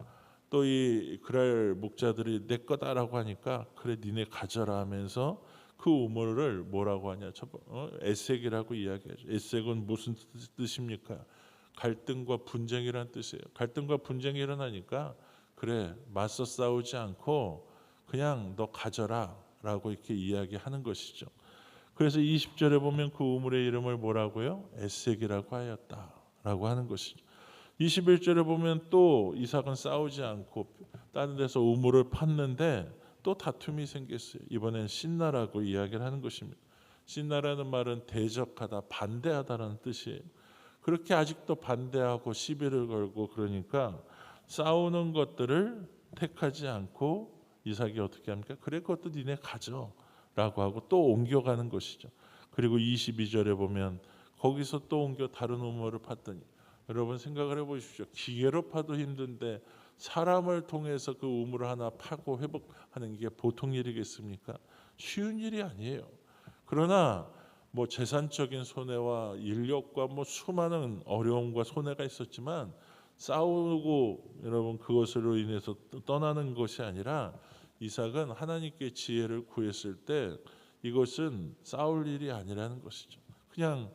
또 이 그랄 목자들이 내 거다라고 하니까 그래 니네 가져라 하면서 그 우물을 뭐라고 하냐? 에색이라고 이야기하죠. 에색은 무슨 뜻입니까? 갈등과 분쟁이란 뜻이에요. 갈등과 분쟁이 일어나니까 그래 맞서 싸우지 않고 그냥 너 가져라 라고 이렇게 이야기하는 것이죠. 그래서 20절에 보면 그 우물의 이름을 뭐라고요? 에색이라고 하였다 라고 하는 것이죠. 21절에 보면 또 이삭은 싸우지 않고 다른 데서 우물을 팠는데 또 다툼이 생겼어요. 이번엔 신나라고 이야기를 하는 것입니다. 신나라는 말은 대적하다, 반대하다라는 뜻이에요. 그렇게 아직도 반대하고 시비를 걸고 그러니까 싸우는 것들을 택하지 않고 이삭이 어떻게 합니까? 그래 그것도 니네 가져 라고 하고 또 옮겨가는 것이죠. 그리고 22절에 보면 거기서 또 옮겨 다른 우물을 팠더니 여러분 생각을 해보십시오. 기계로 파도 힘든데 사람을 통해서 그 우물을 하나 파고 회복하는 게 보통 일이겠습니까? 쉬운 일이 아니에요. 그러나 재산적인 손해와 인력과 수많은 어려움과 손해가 있었지만 싸우고 여러분 그것으로 인해서 떠나는 것이 아니라 이삭은 하나님께 지혜를 구했을 때 이것은 싸울 일이 아니라는 것이죠. 그냥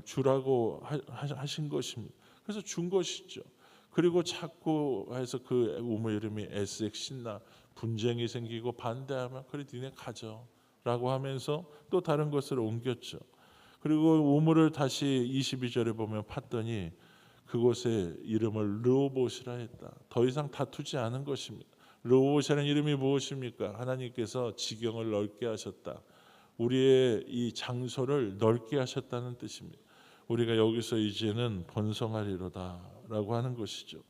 주라고 하신 것입니다. 그래서 준 것이죠. 그리고 자꾸 해서 그 우물 이름이 에스엑 신나 분쟁이 생기고 반대하면 그래 니네 가져라고 하면서 또 다른 것을 옮겼죠. 그리고 우물을 다시 22절에 보면 팠더니 그곳에 이름을 르호봇이라 했다. 더 이상 다투지 않은 것입니다. 르호봇이라는 이름이 무엇입니까? 하나님께서 지경을 넓게 하셨다. 우리의 이 장소를 넓게 하셨다는 뜻입니다. 우리가 여기서 이제는 번성하리로다라고 하는 것이죠.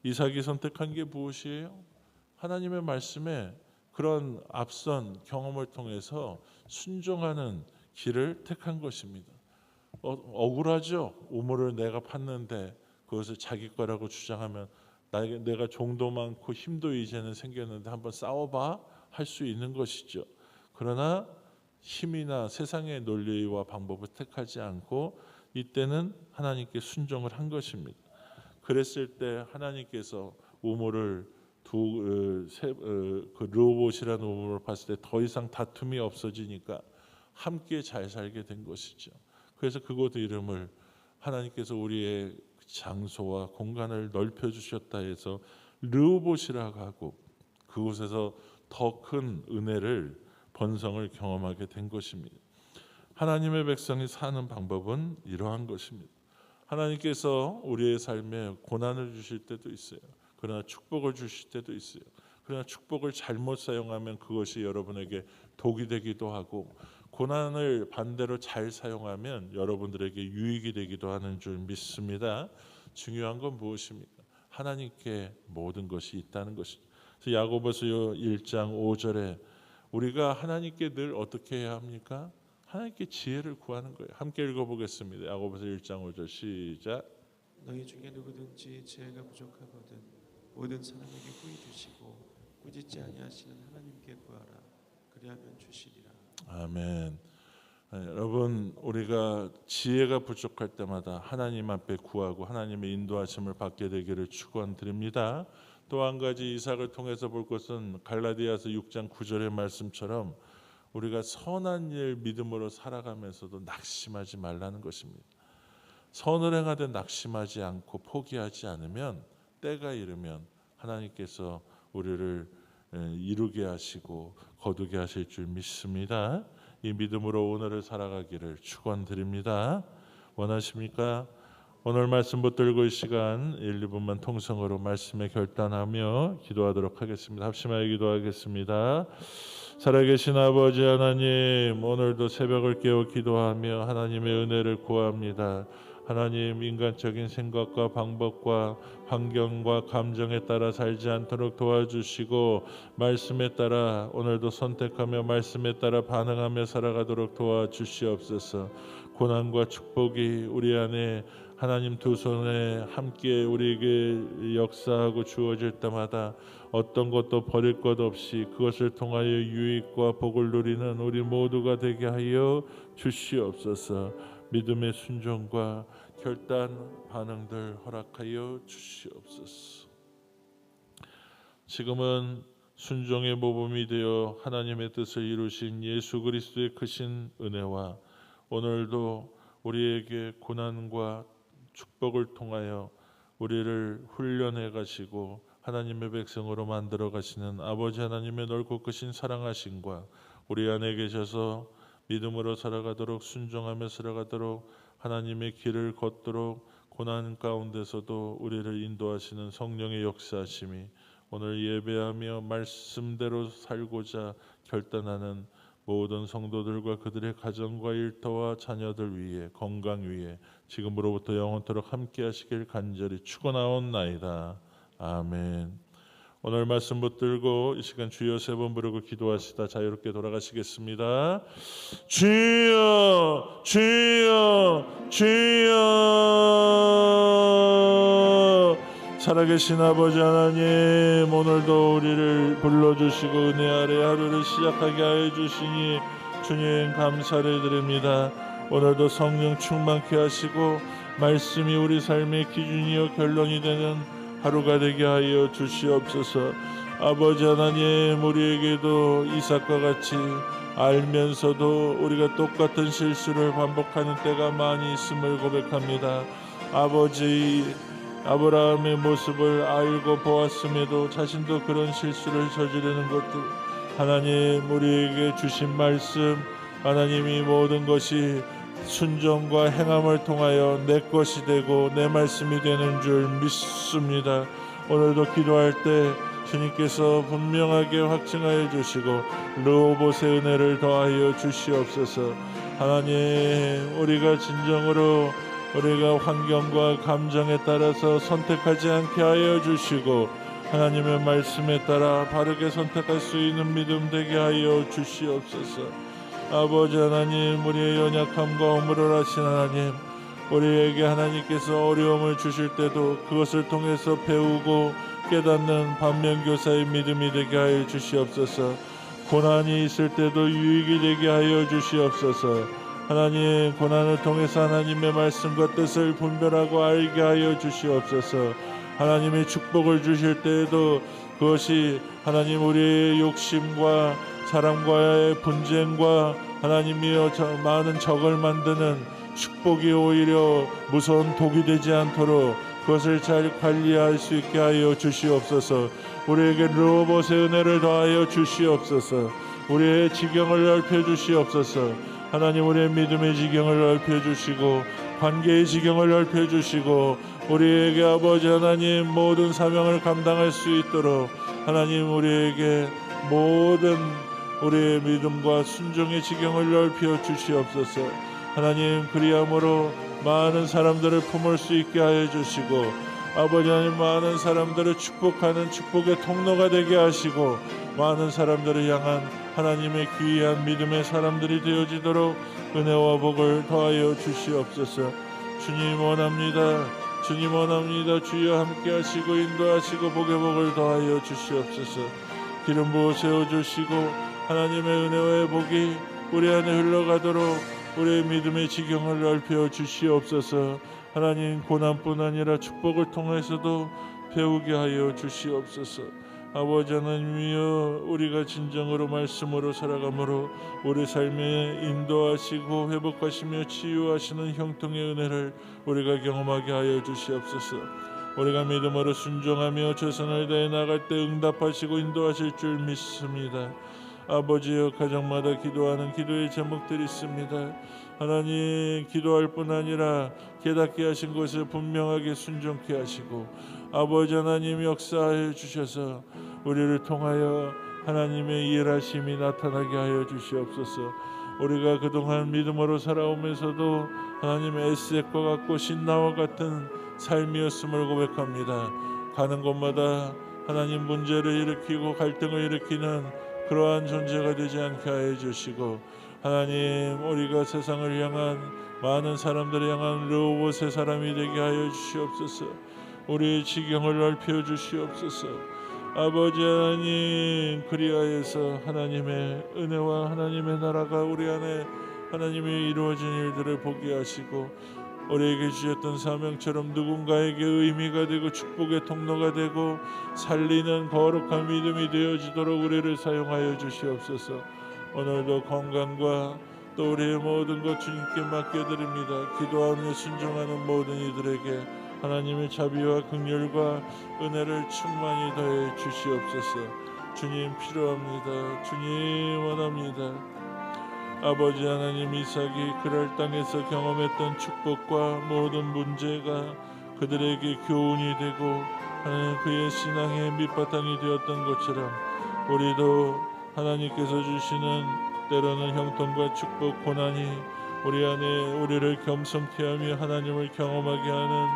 이삭이 선택한 게 무엇이에요? 하나님의 말씀에 그런 앞선 경험을 통해서 순종하는 길을 택한 것입니다. 억울하죠. 우물을 내가 팠는데 그것을 자기 거라고 주장하면 내가 종도 많고 힘도 이제는 생겼는데 한번 싸워봐 할 수 있는 것이죠. 그러나 힘이나 세상의 논리와 방법을 택하지 않고 이때는 하나님께 순종을 한 것입니다. 그랬을 때 하나님께서 우물을 그 르호봇이라는 우물을 봤을 때 더 이상 다툼이 없어지니까 함께 잘 살게 된 것이죠. 그래서 그곳 이름을 하나님께서 우리의 장소와 공간을 넓혀 주셨다 해서 르호봇이라고 하고 그곳에서 더 큰 은혜를 번성을 경험하게 된 것입니다. 하나님의 백성이 사는 방법은 이러한 것입니다. 하나님께서 우리의 삶에 고난을 주실 때도 있어요. 그러나 축복을 주실 때도 있어요. 그러나 축복을 잘못 사용하면 그것이 여러분에게 독이 되기도 하고 고난을 반대로 잘 사용하면 여러분들에게 유익이 되기도 하는 줄 믿습니다. 중요한 건 무엇입니까? 하나님께 모든 것이 있다는 것이죠. 그래서 야고보서 1장 5절에 우리가 하나님께 늘 어떻게 해야 합니까? 하나님께 지혜를 구하는 거예요. 함께 읽어보겠습니다. 야고보서 1장 5절 시작. 너희 중에 누구든지 지혜가 부족하거든 모든 사람에게 후히 주시고 꾸짖지 아니하시는 하나님께 구하라. 그리하면 주시리라. 아멘. 여러분 우리가 지혜가 부족할 때마다 하나님 앞에 구하고 하나님의 인도하심을 받게 되기를 축원드립니다. 또 한 가지 이삭을 통해서 볼 것은 갈라디아서 6장 9절의 말씀처럼 우리가 선한 일 믿음으로 살아가면서도 낙심하지 말라는 것입니다. 선을 행하되 낙심하지 않고 포기하지 않으면 때가 이르면 하나님께서 우리를 이루게 하시고 거두게 하실 줄 믿습니다. 이 믿음으로 오늘을 살아가기를 축원드립니다. 원하십니까? 오늘 말씀 붙들고 이 시간 1, 2분만 통성으로 말씀에 결단하며 기도하도록 하겠습니다. 합심하여 기도하겠습니다. 살아계신 아버지 하나님, 오늘도 새벽을 깨어 기도하며 하나님의 은혜를 구합니다. 하나님, 인간적인 생각과 방법과 환경과 감정에 따라 살지 않도록 도와주시고 말씀에 따라 오늘도 선택하며 말씀에 따라 반응하며 살아가도록 도와주시옵소서. 고난과 축복이 우리 안에 하나님 두 손에 함께 우리에게 역사하고 주어질 때마다 어떤 것도 버릴 것 없이 그것을 통하여 유익과 복을 누리는 우리 모두가 되게 하여 주시옵소서. 믿음의 순종과 결단 반응들 허락하여 주시옵소서. 지금은 순종의 모범이 되어 하나님의 뜻을 이루신 예수 그리스도의 크신 은혜와 오늘도 우리에게 고난과 축복을 통하여 우리를 훈련해 가시고 하나님의 백성으로 만들어 가시는 아버지 하나님의 넓고 크신 사랑하심과 우리 안에 계셔서 믿음으로 살아가도록 순종하며 살아가도록 하나님의 길을 걷도록 고난 가운데서도 우리를 인도하시는 성령의 역사하심이 오늘 예배하며 말씀대로 살고자 결단하는 모든 성도들과 그들의 가정과 일터와 자녀들 위해 건강 위해 지금으로부터 영원토록 함께 하시길 간절히 축원하옵나이다. 아멘. 오늘 말씀 붙들고 이 시간 주여 세 번 부르고 기도하시다 자유롭게 돌아가시겠습니다. 주여 주여 주여. 살아계신 아버지 하나님, 오늘도 우리를 불러주시고 은혜 아래 하루를 시작하게 하여 주시니 주님 감사를 드립니다. 오늘도 성령 충만케 하시고 말씀이 우리 삶의 기준이요 결론이 되는 하루가 되게 하여 주시옵소서. 아버지 하나님, 우리에게도 이삭과 같이 알면서도 우리가 똑같은 실수를 반복하는 때가 많이 있음을 고백합니다. 아버지 아브라함의 모습을 알고 보았음에도 자신도 그런 실수를 저지르는 것들, 하나님 우리에게 주신 말씀, 하나님이 모든 것이 순종과 행함을 통하여 내 것이 되고 내 말씀이 되는 줄 믿습니다. 오늘도 기도할 때 주님께서 분명하게 확증하여 주시고 르호봇의 은혜를 더하여 주시옵소서. 하나님 우리가 진정으로 우리가 환경과 감정에 따라서 선택하지 않게 하여 주시고 하나님의 말씀에 따라 바르게 선택할 수 있는 믿음 되게 하여 주시옵소서. 아버지 하나님 우리의 연약함과 허물을 하신 하나님, 우리에게 하나님께서 어려움을 주실 때도 그것을 통해서 배우고 깨닫는 반면교사의 믿음이 되게 하여 주시옵소서. 고난이 있을 때도 유익이 되게 하여 주시옵소서. 하나님 고난을 통해서 하나님의 말씀과 뜻을 분별하고 알게 하여 주시옵소서. 하나님의 축복을 주실 때에도 그것이 하나님 우리의 욕심과 사람과의 분쟁과 하나님이여 많은 적을 만드는 축복이 오히려 무서운 독이 되지 않도록 그것을 잘 관리할 수 있게 하여 주시옵소서. 우리에게 르호봇의 은혜를 더하여 주시옵소서. 우리의 지경을 넓혀 주시옵소서. 하나님 우리의 믿음의 지경을 넓혀 주시고 관계의 지경을 넓혀 주시고 우리에게 아버지 하나님 모든 사명을 감당할 수 있도록 하나님 우리에게 모든 우리의 믿음과 순종의 지경을 넓혀 주시옵소서. 하나님 그리함으로 많은 사람들을 품을 수 있게 하여 주시고 아버지 하나님 많은 사람들을 축복하는 축복의 통로가 되게 하시고 많은 사람들을 향한 하나님의 귀한 믿음의 사람들이 되어지도록 은혜와 복을 더하여 주시옵소서. 주님 원합니다. 주님 원합니다. 주여 함께 하시고 인도하시고 복의 복을 더하여 주시옵소서. 기름 부어 세워주시고 하나님의 은혜와 복이 우리 안에 흘러가도록 우리의 믿음의 지경을 넓혀 주시옵소서. 하나님 고난뿐 아니라 축복을 통해서도 배우게 하여 주시옵소서. 아버지 하나님이여 우리가 진정으로 말씀으로 살아가므로 우리 삶에 인도하시고 회복하시며 치유하시는 형통의 은혜를 우리가 경험하게 하여 주시옵소서. 우리가 믿음으로 순종하며 최선을 다해 나갈 때 응답하시고 인도하실 줄 믿습니다. 아버지여 가정마다 기도하는 기도의 제목들이 있습니다. 하나님 기도할 뿐 아니라 깨닫게 하신 것을 분명하게 순종케 하시고 아버지 하나님 역사하여 주셔서 우리를 통하여 하나님의 일하심이 나타나게 하여 주시옵소서. 우리가 그동안 믿음으로 살아오면서도 하나님의 에셋과 같고 신나와 같은 삶이었음을 고백합니다. 가는 곳마다 하나님 문제를 일으키고 갈등을 일으키는 그러한 존재가 되지 않게 하여 주시고 하나님 우리가 세상을 향한 많은 사람들을 향한 르호봇의 사람이 되게 하여 주시옵소서. 우리의 지경을 넓혀 주시옵소서. 아버지 하나님 그리하여서 하나님의 은혜와 하나님의 나라가 우리 안에 하나님의 이루어진 일들을 보게 하시고 우리에게 주셨던 사명처럼 누군가에게 의미가 되고 축복의 통로가 되고 살리는 거룩한 믿음이 되어지도록 우리를 사용하여 주시옵소서. 오늘도 건강과 또 우리의 모든 것 주님께 맡겨드립니다. 기도하며 순종하는 모든 이들에게 하나님의 자비와 긍휼과 은혜를 충만히 더해 주시옵소서. 주님 필요합니다. 주님 원합니다. 아버지 하나님 이삭이 그랄 땅에서 경험했던 축복과 모든 문제가 그들에게 교훈이 되고 하나님 그의 신앙의 밑바탕이 되었던 것처럼 우리도 하나님께서 주시는 때로는 형통과 축복 고난이 우리 안에 우리를 겸손케 하며 하나님을 경험하게 하는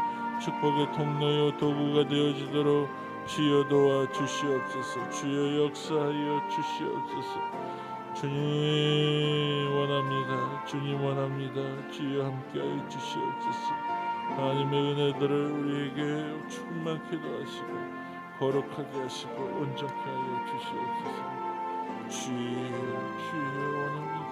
축복의 통로요 도구가 되어지도록 주여 도와 주시옵소서. 주여 역사하여 주시옵소서. 주님 원합니다. 주님 원합니다. 주여 함께하여 주시옵소서. 하나님의 은혜들을 우리에게 충만케도 하시고 거룩하게 하시고 온전케 하여 주시옵소서. 주여 원합니다.